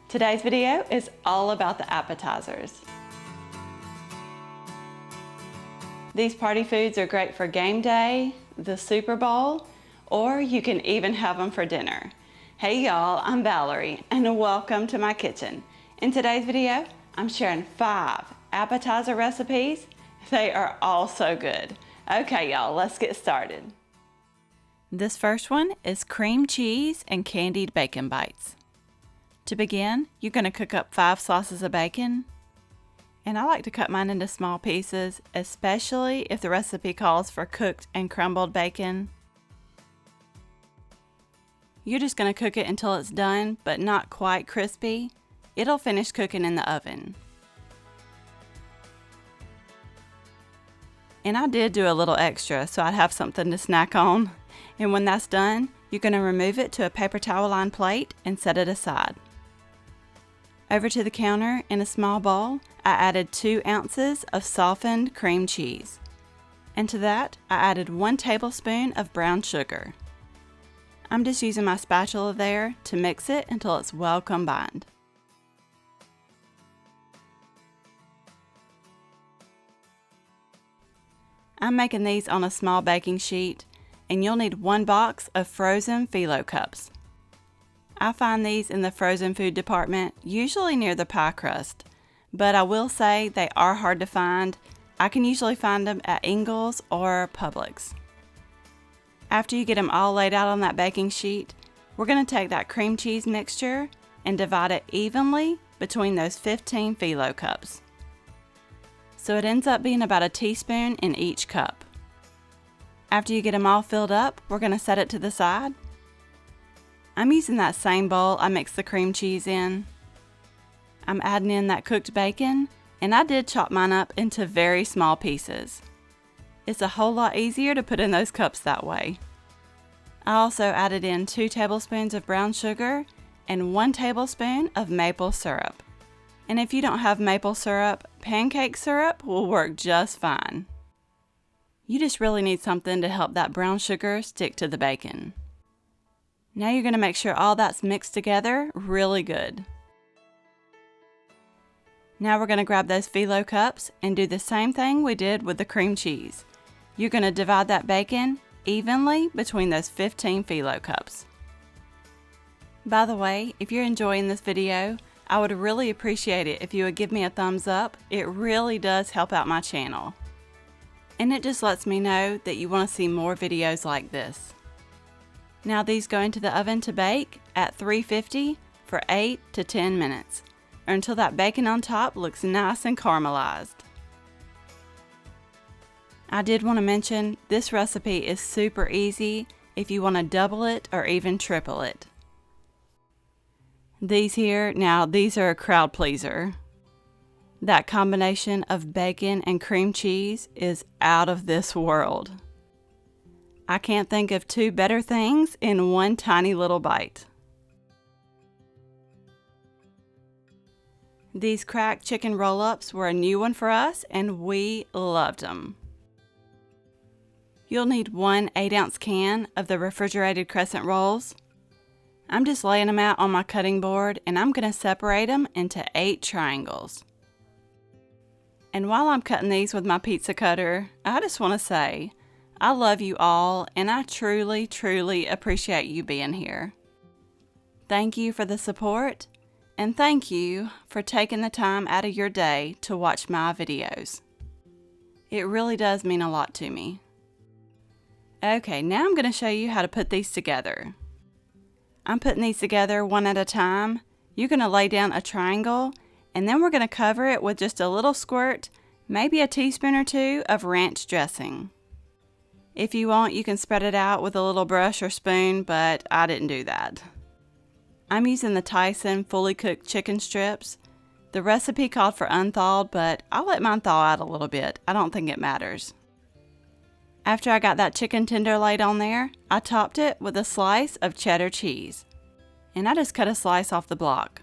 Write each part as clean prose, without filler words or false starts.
Today's video is all about the appetizers. These party foods are great for game day, the Super Bowl, or you can even have them for dinner. Hey y'all, I'm Valerie and welcome to my kitchen. In today's video, I'm sharing 5 appetizer recipes. They are all so good. Okay y'all, let's get started. This first one is cream cheese and candied bacon bites. To begin, you're going to cook up 5 slices of bacon. And I like to cut mine into small pieces, especially if the recipe calls for cooked and crumbled bacon. You're just going to cook it until it's done, but not quite crispy. It'll finish cooking in the oven. And I did do a little extra so I'd have something to snack on. And when that's done, you're going to remove it to a paper towel lined plate and set it aside. Over to the counter, in a small bowl, I added 2 ounces of softened cream cheese. And to that, I added 1 tablespoon of brown sugar. I'm just using my spatula there to mix it until it's well combined. I'm making these on a small baking sheet, and you'll need 1 box of frozen Phyllo Cups. I find these in the frozen food department, usually near the pie crust, but I will say they are hard to find. I can usually find them at Ingles or Publix. After you get them all laid out on that baking sheet, we're going to take that cream cheese mixture and divide it evenly between those 15 Phyllo Cups. So it ends up being about a teaspoon in each cup. After you get them all filled up, we're going to set it to the side. I'm using that same bowl I mixed the cream cheese in. I'm adding in that cooked bacon, and I did chop mine up into very small pieces. It's a whole lot easier to put in those cups that way. I also added in 2 tablespoons of brown sugar and 1 tablespoon of maple syrup. And if you don't have maple syrup, pancake syrup will work just fine. You just really need something to help that brown sugar stick to the bacon. Now you're going to make sure all that's mixed together really good. Now we're going to grab those Phyllo Cups and do the same thing we did with the cream cheese. You're going to divide that bacon evenly between those 15 Phyllo Cups. By the way, if you're enjoying this video, I would really appreciate it if you would give me a thumbs up. It really does help out my channel. And it just lets me know that you want to see more videos like this. Now these go into the oven to bake at 350 for 8 to 10 minutes, or until that bacon on top looks nice and caramelized. I did want to mention this recipe is super easy if you want to double it or even triple it. These here, now these are a crowd pleaser. That combination of bacon and cream cheese is out of this world. I can't think of 2 better things in one tiny little bite. These cracked chicken roll-ups were a new one for us and we loved them. You'll need 1 8-ounce can of the refrigerated Crescent rolls. I'm just laying them out on my cutting board and I'm going to separate them into 8 triangles. And while I'm cutting these with my pizza cutter, I just want to say, I love you all, and I truly, truly appreciate you being here. Thank you for the support, and thank you for taking the time out of your day to watch my videos. It really does mean a lot to me. Okay, now I'm going to show you how to put these together. I'm putting these together one at a time. You're going to lay down a triangle, and then we're going to cover it with just a little squirt, maybe a teaspoon or 2 of ranch dressing. If you want, you can spread it out with a little brush or spoon, but I didn't do that. I'm using the Tyson fully cooked chicken strips. The recipe called for unthawed, but I'll let mine thaw out a little bit. I don't think it matters. After I got that chicken tender laid on there, I topped it with a slice of cheddar cheese. And I just cut a slice off the block.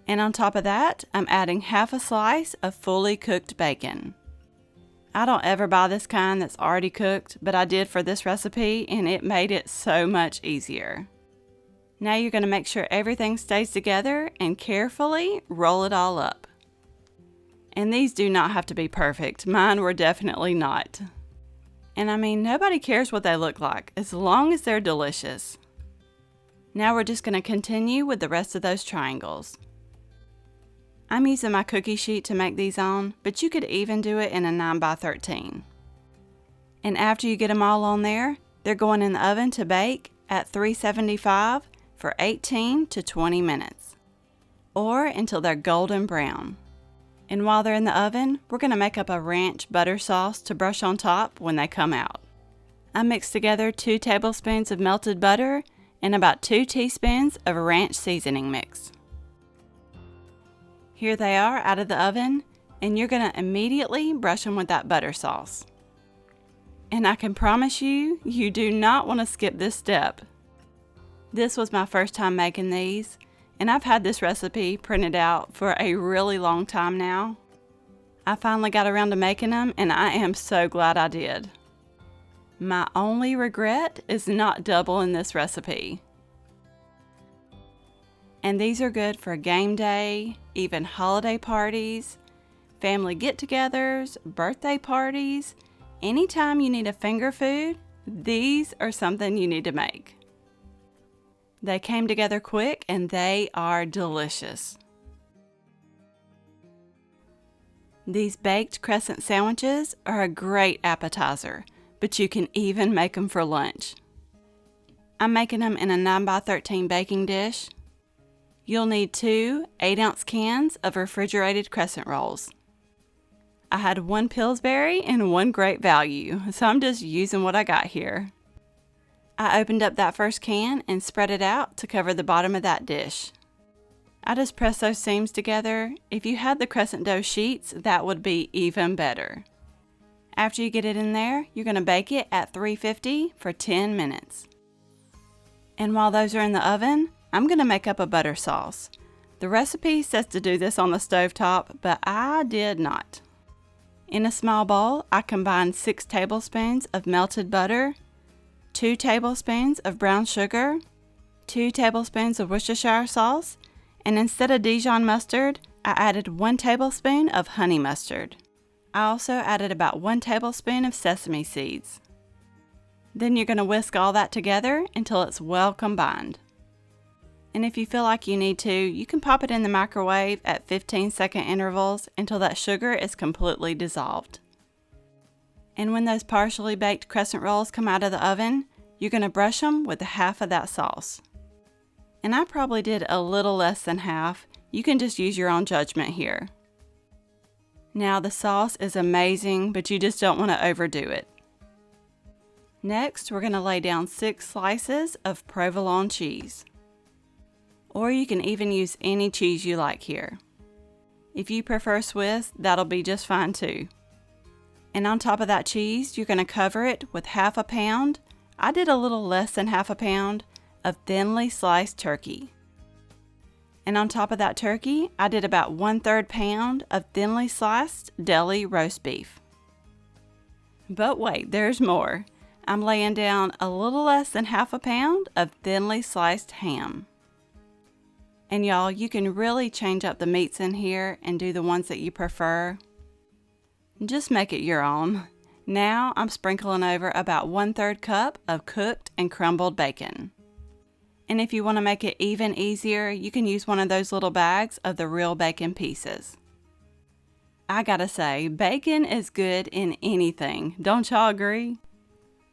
And on top of that, I'm adding half a slice of fully cooked bacon. I don't ever buy this kind that's already cooked, but I did for this recipe and it made it so much easier. Now you're going to make sure everything stays together and carefully roll it all up. And these do not have to be perfect. Mine were definitely not. And I mean, nobody cares what they look like as long as they're delicious. Now we're just going to continue with the rest of those triangles. I'm using my cookie sheet to make these on, but you could even do it in a 9x13. And after you get them all on there, they're going in the oven to bake at 375 for 18 to 20 minutes, or until they're golden brown. And while they're in the oven, we're going to make up a ranch butter sauce to brush on top when they come out. I mixed together 2 tablespoons of melted butter and about 2 teaspoons of ranch seasoning mix. Here they are out of the oven, and you're going to immediately brush them with that butter sauce. And I can promise you, you do not want to skip this step. This was my first time making these, and I've had this recipe printed out for a really long time now. I finally got around to making them, and I am so glad I did. My only regret is not doubling this recipe. And these are good for game day, even holiday parties, family get-togethers, birthday parties. Anytime you need a finger food, these are something you need to make. They came together quick and they are delicious. These baked crescent sandwiches are a great appetizer, but you can even make them for lunch. I'm making them in a 9x13 baking dish. You'll need 2 8-ounce cans of refrigerated crescent rolls. I had 1 Pillsbury and 1 Great Value, so I'm just using what I got here. I opened up that first can and spread it out to cover the bottom of that dish. I just pressed those seams together. If you had the crescent dough sheets, that would be even better. After you get it in there, you're going to bake it at 350 for 10 minutes. And while those are in the oven, I'm going to make up a butter sauce. The recipe says to do this on the stovetop, but I did not. In a small bowl, I combined 6 tablespoons of melted butter, 2 tablespoons of brown sugar, 2 tablespoons of Worcestershire sauce, and instead of Dijon mustard, I added 1 tablespoon of honey mustard. I also added about 1 tablespoon of sesame seeds. Then you're going to whisk all that together until it's well combined. And if you feel like you need to, you can pop it in the microwave at 15-second intervals until that sugar is completely dissolved. And when those partially baked crescent rolls come out of the oven, you're going to brush them with half of that sauce. And I probably did a little less than half. You can just use your own judgment here. Now the sauce is amazing, but you just don't want to overdo it. Next, we're going to lay down 6 slices of provolone cheese. Or you can even use any cheese you like here. If you prefer Swiss, that'll be just fine too. And on top of that cheese, you're going to cover it with half a pound. I did a little less than half a pound of thinly sliced turkey. And on top of that turkey, I did about 1/3 pound of thinly sliced deli roast beef. But wait, there's more. I'm laying down a little less than half a pound of thinly sliced ham. And y'all, you can really change up the meats in here and do the ones that you prefer. Just make it your own. Now I'm sprinkling over about 1/3 cup of cooked and crumbled bacon. And if you want to make it even easier, you can use one of those little bags of the real bacon pieces. I gotta say, bacon is good in anything. Don't y'all agree?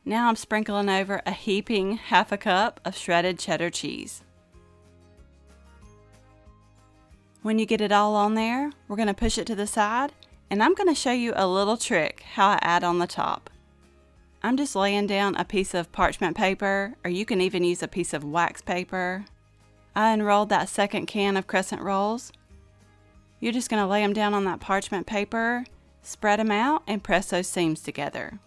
Now I'm sprinkling over a heaping 1/2 cup of shredded cheddar cheese. When you get it all on there, we're going to push it to the side, and I'm going to show you a little trick how I add on the top. I'm just laying down a piece of parchment paper, or you can even use a piece of wax paper. I unrolled that second can of crescent rolls. You're just going to lay them down on that parchment paper, spread them out, and press those seams together.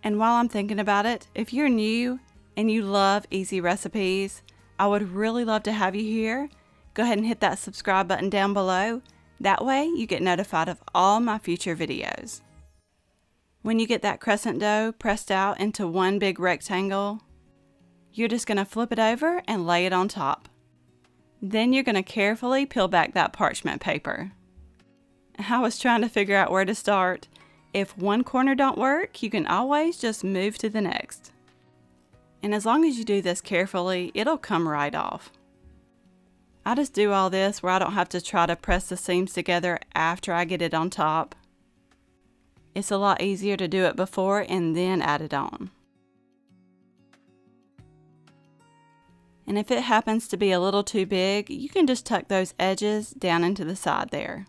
And while I'm thinking about it, if you're new and you love easy recipes, I would really love to have you here. Go ahead and hit that subscribe button down below. That way you get notified of all my future videos. When you get that crescent dough pressed out into one big rectangle, You're just going to flip it over and lay it on top. Then you're going to carefully peel back that parchment paper. I was trying to figure out where to start. If one corner don't work, you can always just move to the next. And as long as you do this carefully, it'll come right off. I just do all this where I don't have to try to press the seams together after I get it on top. It's a lot easier to do it before and then add it on. And if it happens to be a little too big, you can just tuck those edges down into the side there.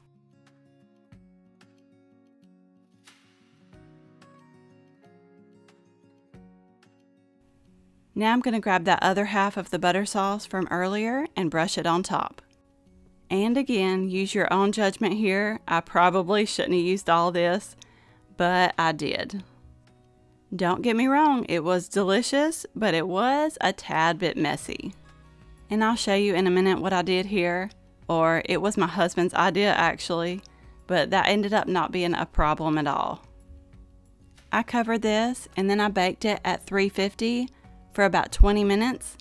Now I'm going to grab that other half of the butter sauce from earlier and brush it on top. And again, use your own judgment here. I probably shouldn't have used all this, but I did. Don't get me wrong, it was delicious, but it was a tad bit messy. And I'll show you in a minute what I did here, or it was my husband's idea actually, but that ended up not being a problem at all. I covered this and then I baked it at 350 for about 20 minutes.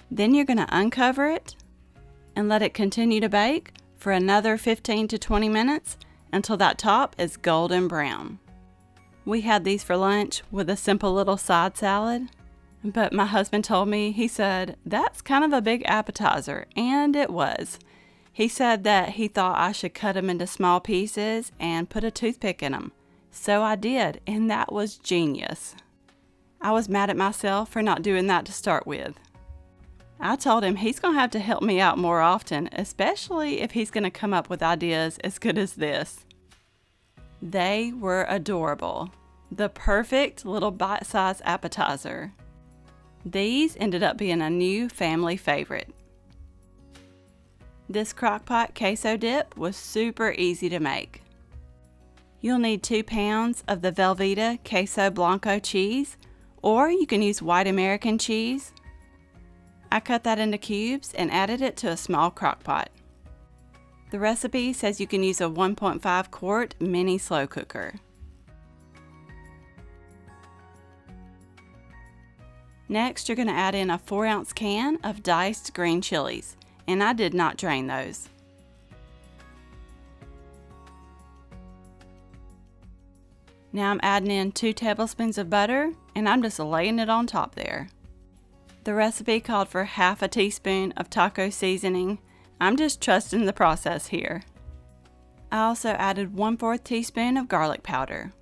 Then you're going to uncover it and let it continue to bake for another 15 to 20 minutes until that top is golden brown. We had these for lunch with a simple little side salad, but my husband told me, he said, that's kind of a big appetizer, and it was. He said that he thought I should cut them into small pieces and put a toothpick in them. So I did, and that was genius. I was mad at myself for not doing that to start with. I told him he's going to have to help me out more often, especially if he's going to come up with ideas as good as this. They were adorable. The perfect little bite-sized appetizer. These ended up being a new family favorite. This Crockpot queso dip was super easy to make. You'll need 2 pounds of the Velveeta queso blanco cheese, or you can use white American cheese. I cut that into cubes and added it to a small crock pot. The recipe says you can use a 1.5 quart mini slow cooker. Next, you're going to add in a 4-ounce can of diced green chilies, and I did not drain those. Now I'm adding in 2 tablespoons of butter, and I'm just laying it on top there. The recipe called for half a teaspoon of taco seasoning. I'm just trusting the process here. I also added 1/4 teaspoon of garlic powder.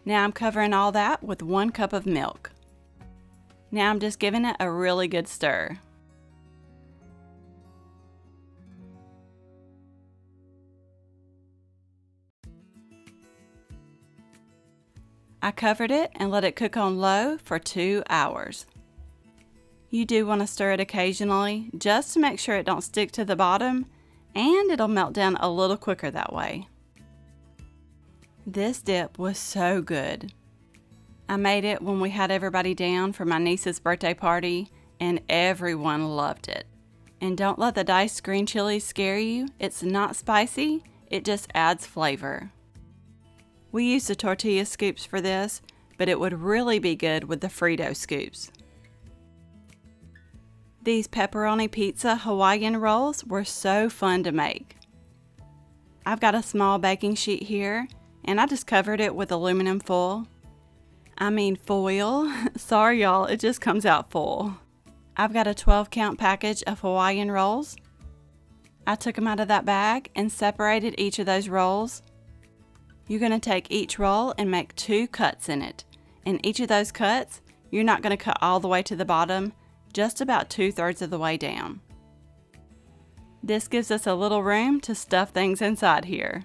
Now I'm covering all that with 1 cup of milk. Now I'm just giving it a really good stir. I covered it and let it cook on low for 2 hours. You do want to stir it occasionally just to make sure it don't stick to the bottom, and it'll melt down a little quicker that way. This dip was so good. I made it when we had everybody down for my niece's birthday party, and everyone loved it. And don't let the diced green chilies scare you. It's not spicy, it just adds flavor. We used the tortilla scoops for this, but it would really be good with the Frito scoops. These pepperoni pizza Hawaiian rolls were so fun to make. I've got a small baking sheet here, and I just covered it with aluminum foil. Foil. Sorry y'all, it just comes out full. I've got a 12-count package of Hawaiian rolls. I took them out of that bag and separated each of those rolls. You're going to take each roll and make 2 cuts in it. In each of those cuts, you're not going to cut all the way to the bottom, just about 2/3 of the way down. This gives us a little room to stuff things inside here.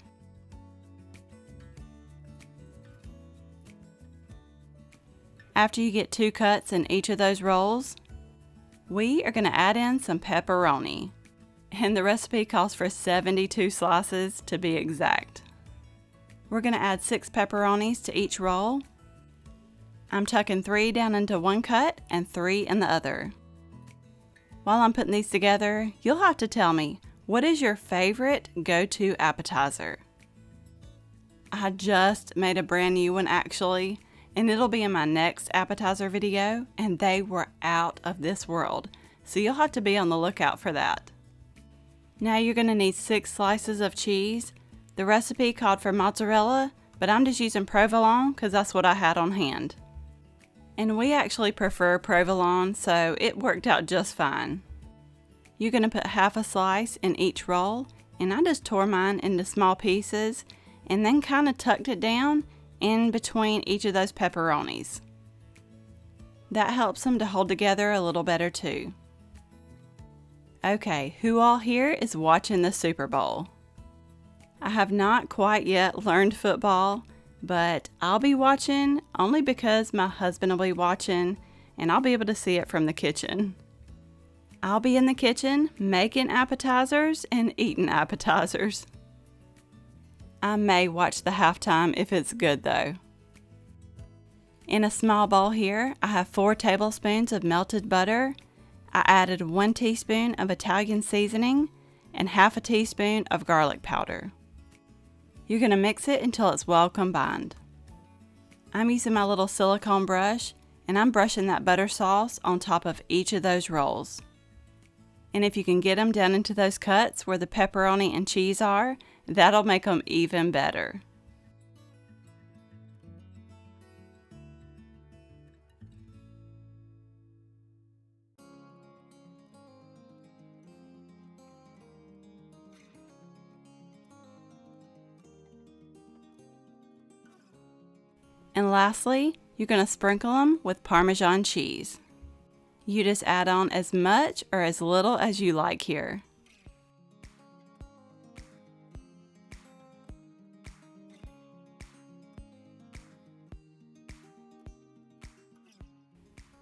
After you get 2 cuts in each of those rolls, we are going to add in some pepperoni. And the recipe calls for 72 slices to be exact. We're going to add 6 pepperonis to each roll. I'm tucking 3 down into one cut and 3 in the other. While I'm putting these together, you'll have to tell me, what is your favorite go-to appetizer? I just made a brand new one actually, and it'll be in my next appetizer video, and they were out of this world. So you'll have to be on the lookout for that. Now you're going to need 6 slices of cheese. The recipe called for mozzarella, but I'm just using provolone because that's what I had on hand. And we actually prefer provolone, so it worked out just fine. You're going to put half a slice in each roll, and I just tore mine into small pieces and then kind of tucked it down in between each of those pepperonis. That helps them to hold together a little better too. Okay, who all here is watching the Super Bowl? I have not quite yet learned football, but I'll be watching only because my husband will be watching and I'll be able to see it from the kitchen. I'll be in the kitchen making appetizers and eating appetizers. I may watch the halftime if it's good though. In a small bowl here, I have 4 tablespoons of melted butter. I added 1 teaspoon of Italian seasoning and half a teaspoon of garlic powder. You're going to mix it until it's well combined. I'm using my little silicone brush and I'm brushing that butter sauce on top of each of those rolls. And if you can get them down into those cuts where the pepperoni and cheese are, that'll make them even better. And lastly, you're going to sprinkle them with Parmesan cheese. You just add on as much or as little as you like here.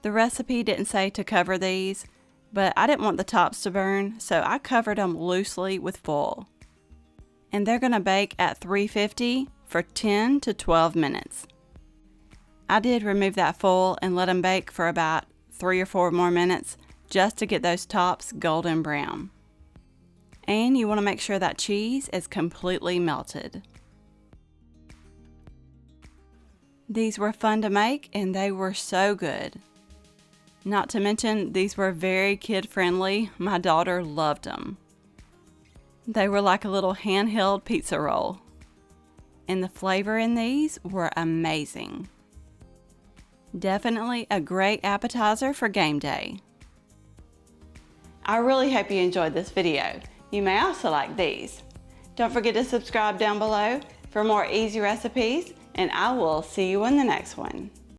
The recipe didn't say to cover these, but I didn't want the tops to burn, so I covered them loosely with foil. And they're going to bake at 350 for 10 to 12 minutes. I did remove that foil and let them bake for about 3 or 4 more minutes just to get those tops golden brown. And you want to make sure that cheese is completely melted. These were fun to make and they were so good. Not to mention these were very kid friendly. My daughter loved them. They were like a little handheld pizza roll. And the flavor in these were amazing. Definitely a great appetizer for game day. I really hope you enjoyed this video. You may also like these. Don't forget to subscribe down below for more easy recipes, and I will see you in the next one.